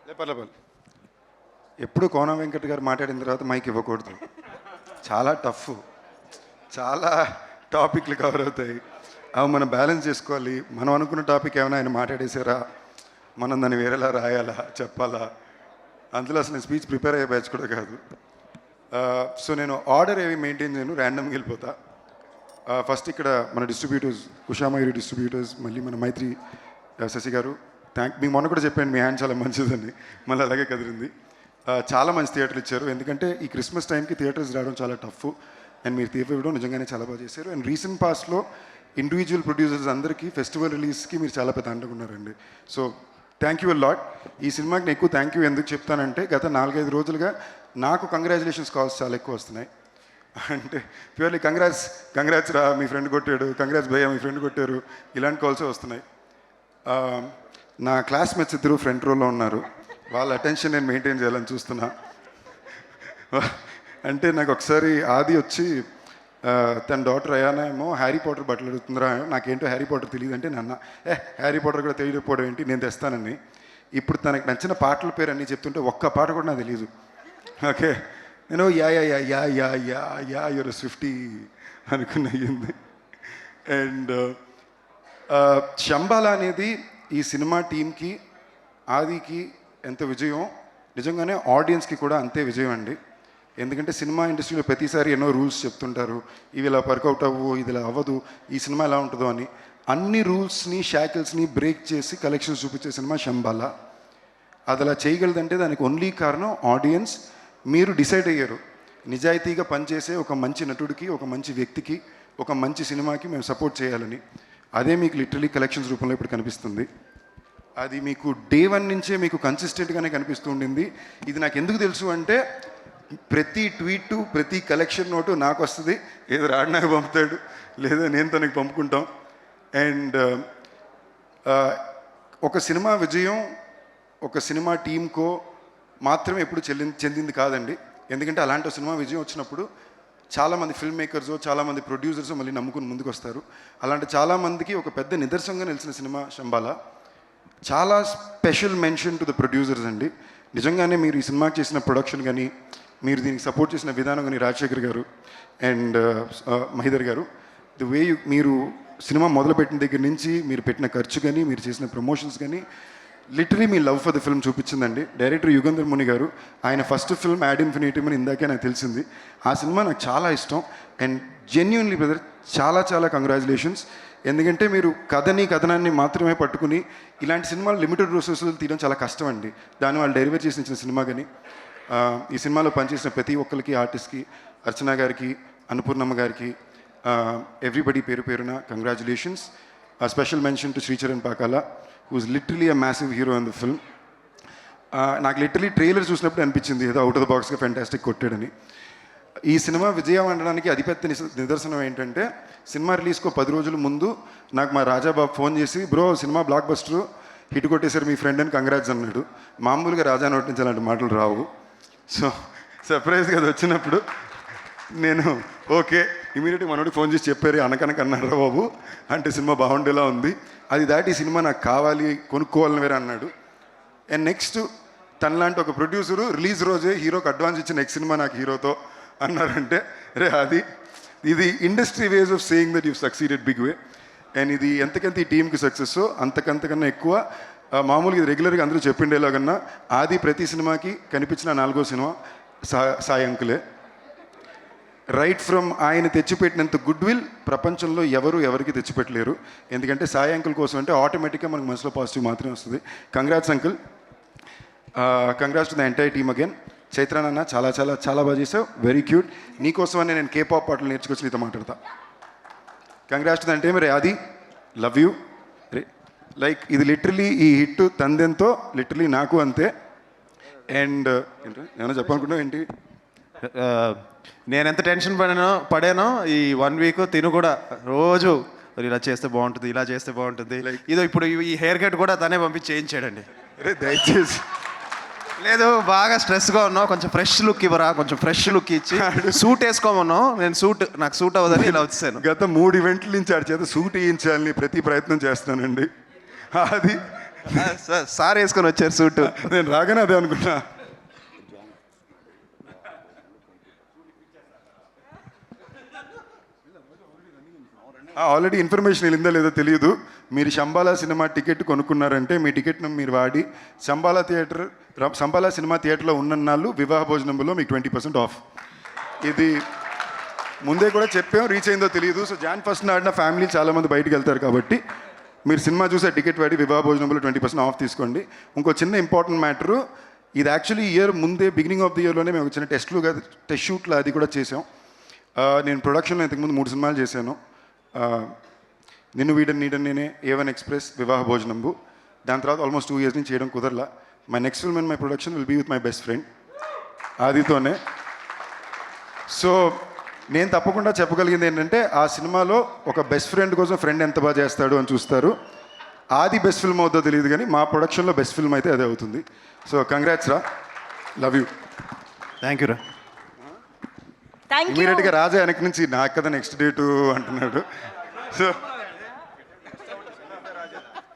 పర్లేదు. ఎప్పుడు కోన వెంకట్ గారు మాట్లాడిన తర్వాత మైక్ ఇవ్వకూడదు. చాలా టఫ్, చాలా టాపిక్లు కవర్ అవుతాయి. అవి మనం బ్యాలెన్స్ చేసుకోవాలి. మనం అనుకున్న టాపిక్ ఏమైనా ఆయన మాట్లాడేసారా, మనం దాన్ని వేరేలా రాయాలా, చెప్పాలా, అందులో అసలు నేను స్పీచ్ ప్రిపేర్ అయ్యే బ్యాచ్ కూడా కాదు. సో నేను ఆర్డర్ ఏవి మెయింటైన్ చేయను, ర్యాండమ్గా వెళ్ళిపోతా. ఫస్ట్ ఇక్కడ మన డిస్ట్రిబ్యూటర్స్, ఉషామయూరి డిస్ట్రిబ్యూటర్స్, మళ్ళీ మన మైత్రి శశి గారు, మీకు మొన్న కూడా చెప్పాను మీ హ్యాండ్ చాలా మంచిదని, మళ్ళీ అలాగే కదిలింది. చాలా మంచి థియేటర్లు ఇచ్చారు. ఎందుకంటే ఈ క్రిస్మస్ టైంకి థియేటర్స్ రావడం చాలా టఫ్, అండ్ మీరు థియేటర్ ఇవ్వడం నిజంగానే చాలా బాగా చేశారు. అండ్ రీసెంట్ పాస్ట్లో ఇండివిజువల్ ప్రొడ్యూసర్స్ అందరికీ ఫెస్టివల్ రిలీజ్కి మీరు చాలా పెద్ద అండగున్నారండి. So thank you lot. ఈ సినిమాకి నేను ఎక్కువ థ్యాంక్ యూ ఎందుకు చెప్తానంటే, గత 4-5 రోజులుగా నాకు కంగ్రాచులేషన్స్ కాల్స్ చాలా ఎక్కువ వస్తున్నాయి. అంటే ప్యూర్లీ కంగ్రాట్స్ రా, మీ ఫ్రెండ్ కొట్టాడు, కంగ్రాట్స్ భయ్యా, మీ ఫ్రెండ్ కొట్టారు, ఇలాంటి కాల్సే వస్తున్నాయి. నా క్లాస్మేట్స్ ఇద్దరు ఫ్రంట్ రోలో ఉన్నారు, వాళ్ళ అటెన్షన్ నేను మెయింటైన్ చేయాలని చూస్తున్నా. అంటే నాకు ఒకసారి ఆది వచ్చి తన డాటర్ అయ్యానా ఏమో హ్యారీ పాటర్ బట్టలు అడుగుతుందిరా, నాకేంటో హ్యారీ పాటర్ తెలియదు అంటే, నన్న హ్యారీ పాటర్ కూడా తెలియకపోవడం ఏంటి, నేను తెస్తానని. ఇప్పుడు తనకు నచ్చిన పాటల పేరు అన్నీ చెప్తుంటే ఒక్క పాట కూడా నాకు తెలియదు. ఓకే, నేను yeah yeah yeah yeah yeah yeah yeah your Swiftie అనుకుని అయ్యింది. అండ్ శంబాల అనేది ఈ సినిమా టీంకి, ఆదికి ఎంత విజయం, నిజంగానే ఆడియన్స్కి కూడా అంతే విజయం అండి. ఎందుకంటే సినిమా ఇండస్ట్రీలో ప్రతిసారి ఎన్నో రూల్స్ చెప్తుంటారు, ఇవి ఇలా వర్కౌట్ అవ్వు, ఇది ఇలా అవ్వదు, ఈ సినిమా ఎలా ఉంటుందో అని. అన్ని రూల్స్ని, షాకిల్స్ని బ్రేక్ చేసి కలెక్షన్స్ చూపించే సినిమా శంబాల. అది అలా చేయగలదంటే దానికి ఓన్లీ కారణం ఆడియన్స్. మీరు డిసైడ్ అయ్యారు, నిజాయితీగా పనిచేసే ఒక మంచి నటుడికి, ఒక మంచి వ్యక్తికి, ఒక మంచి సినిమాకి మేము సపోర్ట్ చేయాలని. అదే మీకు లిటరలీ కలెక్షన్స్ రూపంలో ఇప్పుడు కనిపిస్తుంది. అది మీకు డే 1 నుంచే మీకు కన్సిస్టెంట్గానే కనిపిస్తూ ఉండింది. ఇది నాకు ఎందుకు తెలుసు అంటే, ప్రతి ట్వీటు, ప్రతి కలెక్షన్ నోటు నాకు వస్తుంది, ఏదో రాడు నాకు పంపుతాడు, లేదా నేను తనకి పంపుకుంటాం. అండ్ ఒక సినిమా విజయం ఒక సినిమా టీంకో మాత్రమే ఎప్పుడు చెందింది కాదండి. ఎందుకంటే అలాంటి సినిమా విజయం వచ్చినప్పుడు చాలామంది ఫిల్మ్ మేకర్స్, చాలామంది ప్రొడ్యూసర్స్ మళ్ళీ నమ్ముకుని ముందుకు వస్తారు. అలాంటి చాలామందికి ఒక పెద్ద నిదర్శనంగా నిలిచిన సినిమా శంబాల. చాలా special mention to the producers అండి. నిజంగానే మీరు ఈ సినిమాకి చేసిన ప్రొడక్షన్ కానీ, మీరు దీనికి సపోర్ట్ చేసిన విధానం కానీ, రాజశేఖర్ గారు అండ్ మహిదర్ గారు, ది వే మీరు సినిమా మొదలుపెట్టిన దగ్గర నుంచి మీరు పెట్టిన ఖర్చు కానీ, మీరు చేసిన ప్రమోషన్స్ కానీ, లిటరలీ మీ లవ్ ఫర్ ద ఫిల్మ్ చూపించిందండి. డైరెక్టర్ యుగంధర్ ముని గారు, ఆయన ఫస్ట్ ఫిల్మ్ యాడ్ ఇన్ఫినిటీమ్ అని ఇందాకే నాకు తెలిసింది. ఆ సినిమా నాకు చాలా ఇష్టం. అండ్ జెన్యున్లీ బ్రదర్, చాలా చాలా కంగ్రాచులేషన్స్. ఎందుకంటే మీరు కథనాన్ని మాత్రమే పట్టుకుని ఇలాంటి సినిమాలు లిమిటెడ్ రిసోర్సెస్ తీయడం చాలా కష్టం అండి. దాన్ని వాళ్ళు డెలివర్ చేసి ఇచ్చిన సినిమా కానీ, ఈ సినిమాలో పనిచేసిన ప్రతి ఒక్కరికి, ఆర్టిస్ట్కి, అర్చన గారికి, అన్నపూర్ణమ్మ గారికి, ఎవ్రీబడి పేరు పేరున congratulations. Special mention to Sricharan Pakala, who is literally a massive hero in the film. నాకు లిటరలీ ట్రైలర్ చూసినప్పుడు అనిపించింది ఏదో అవుట్ ఆఫ్ ద బాక్స్గా ఫ్యాంటాస్టిక్ కొట్టాడని. ఈ సినిమా విజయం అనడానికి అతిపెద్ద నిదర్శనం ఏంటంటే, సినిమా రిలీజ్కో 10 రోజుల ముందు నాకు మా రాజాబాబు ఫోన్ చేసి, bro cinema block buster hit కొట్టేశారు మీ ఫ్రెండ్ అని కంగ్రాట్స్ అన్నాడు. మామూలుగా రాజా నోటి నుంచి అలాంటి మాటలు రావు. సో సర్ప్రైజ్గా అది వచ్చినప్పుడు నేను ఓకే ఇమీడియట్గా మనోడికి ఫోన్ చేసి చెప్పారు, అనకనక అన్నారా బాబు అంటే సినిమా బాగుండేలా ఉంది, అది దాటి ఈ సినిమా నాకు కావాలి, కొనుక్కోవాలని వేరే అన్నాడు. అండ్ నెక్స్ట్ తనలాంటి ఒక ప్రొడ్యూసరు రిలీజ్ రోజే హీరోకి అడ్వాన్స్ ఇచ్చిన నెక్స్ట్ సినిమా నాకు హీరోతో అన్నారంటే, రే ఇది industry ways of saying that you succeeded big way. And ఇది ఎంతకంత ఈ టీంకి సక్సెస్, అంతకంతకన్నా ఎక్కువ మామూలుగా ఇది రెగ్యులర్గా అందరూ చెప్పిండేలాగన్నా ఆది ప్రతి సినిమాకి కనిపించిన 4వ సినిమా సాయి అంకులే. రైట్ ఫ్రమ్ ఆయన తెచ్చిపెట్టినంత గుడ్ విల్ ప్రపంచంలో ఎవరికి తెచ్చిపెట్టలేరు. ఎందుకంటే సాయి అంకుల్ కోసం అంటే ఆటోమేటిక్గా మనకు మనసులో పాజిటివ్ మాత్రమే వస్తుంది. Congrats uncle, congrats to the entire team again. Chaitra నాన్న చాలా చాలా చాలా బాగా చేసావు, వెరీ క్యూట్. నీకోసమని నేను కేపాప్ పాటలు నేర్చుకొచ్చి నీతో మాట్లాడతా. కంగ్రాట్స్ టు ద అంటే మరి ఆది, లవ్ యూ. లైక్ ఇది లిటరలీ ఈ హిట్ తందెంతో లిటరలీ నాకు అంతే. అండ్ ఏమైనా చెప్పాలనుకుంటున్నావు ఏంటి? నేను ఎంత టెన్షన్ పడానో ఈ 1 వీక్ తిను కూడా రోజు ఇలా చేస్తే బాగుంటుంది, ఇలా చేస్తే బాగుంటుంది, ఇదో ఇప్పుడు ఈ హెయిర్ కట్ కూడా తనే పంపించి చేయించాడండి. అరే దయచేసి లేదు, బాగా స్ట్రెస్గా ఉన్నావు, కొంచెం ఫ్రెష్ లుక్ ఇవ్వరా, కొంచెం ఫ్రెష్ లుక్ ఇచ్చి సూట్ వేసుకోమన్నావు. నేను నాకు సూట్ అవ్వదని ఇలా వచ్చాను. గత 3 ఈవెంట్ల నుంచి ఆడి చేత సూట్ వేయించాలని ప్రతి ప్రయత్నం చేస్తానండి. అది సార్ వేసుకొని వచ్చారు సూట్. నేను రాగానే అదే అనుకున్నా. ఆల్రెడీ ఇన్ఫర్మేషన్ వెళ్ళిందో లేదో తెలియదు. మీరు శంబాలా సినిమా టికెట్ కొనుక్కున్నారంటే మీ టికెట్ను మీరు వాడి శంబాలా సినిమా థియేటర్లో ఉన్నన్నాళ్ళు వివాహ భోజనంలో మీకు 20% ఆఫ్. ఇది ముందే కూడా చెప్పాం, రీచ్ అయిందో తెలియదు. సో Jan 1st నాడిన ఫ్యామిలీ చాలామంది బయటికి వెళ్తారు కాబట్టి మీరు సినిమా చూసే టికెట్ వాడి వివాహ భోజనంలో 20% ఆఫ్ తీసుకోండి. ఇంకో చిన్న ఇంపార్టెంట్ మ్యాటరు, ఇది యాక్చువల్లీ ఇయర్ ముందే బిగినింగ్ ఆఫ్ ది ఇయర్లోనే మేము చిన్న టెస్ట్ షూట్లు అది కూడా చేసాం. నేను ప్రొడక్షన్లో ఇంతకుముందు 3 సినిమాలు చేశాను. నిన్ను వీడని నీడని నేనే, A1 ఎక్స్ప్రెస్, వివాహ భోజనంబు. దాని తర్వాత ఆల్మోస్ట్ 2 years నుంచి చేయడం కుదరలా. My next film and my production will be with my best friend ఆదితోనే. సో నేను తప్పకుండా చెప్పగలిగింది ఏంటంటే ఆ సినిమాలో ఒక బెస్ట్ ఫ్రెండ్ కోసం ఫ్రెండ్ ఎంత బాగా చేస్తాడు అని చూస్తారు. ఆది బెస్ట్ ఫిల్మ్ అవుతుందో తెలియదు కానీ మా ప్రొడక్షన్లో బెస్ట్ ఫిల్మ్ అయితే అదే అవుతుంది. సో కంగ్రాట్స్ రా, లవ్ యూ. థ్యాంక్ యూ రా. Thank you. ఇమీడియట్గా రాజా వెనక నుంచి నాకు కదా నెక్స్ట్ డేటు అంటున్నాడు. సో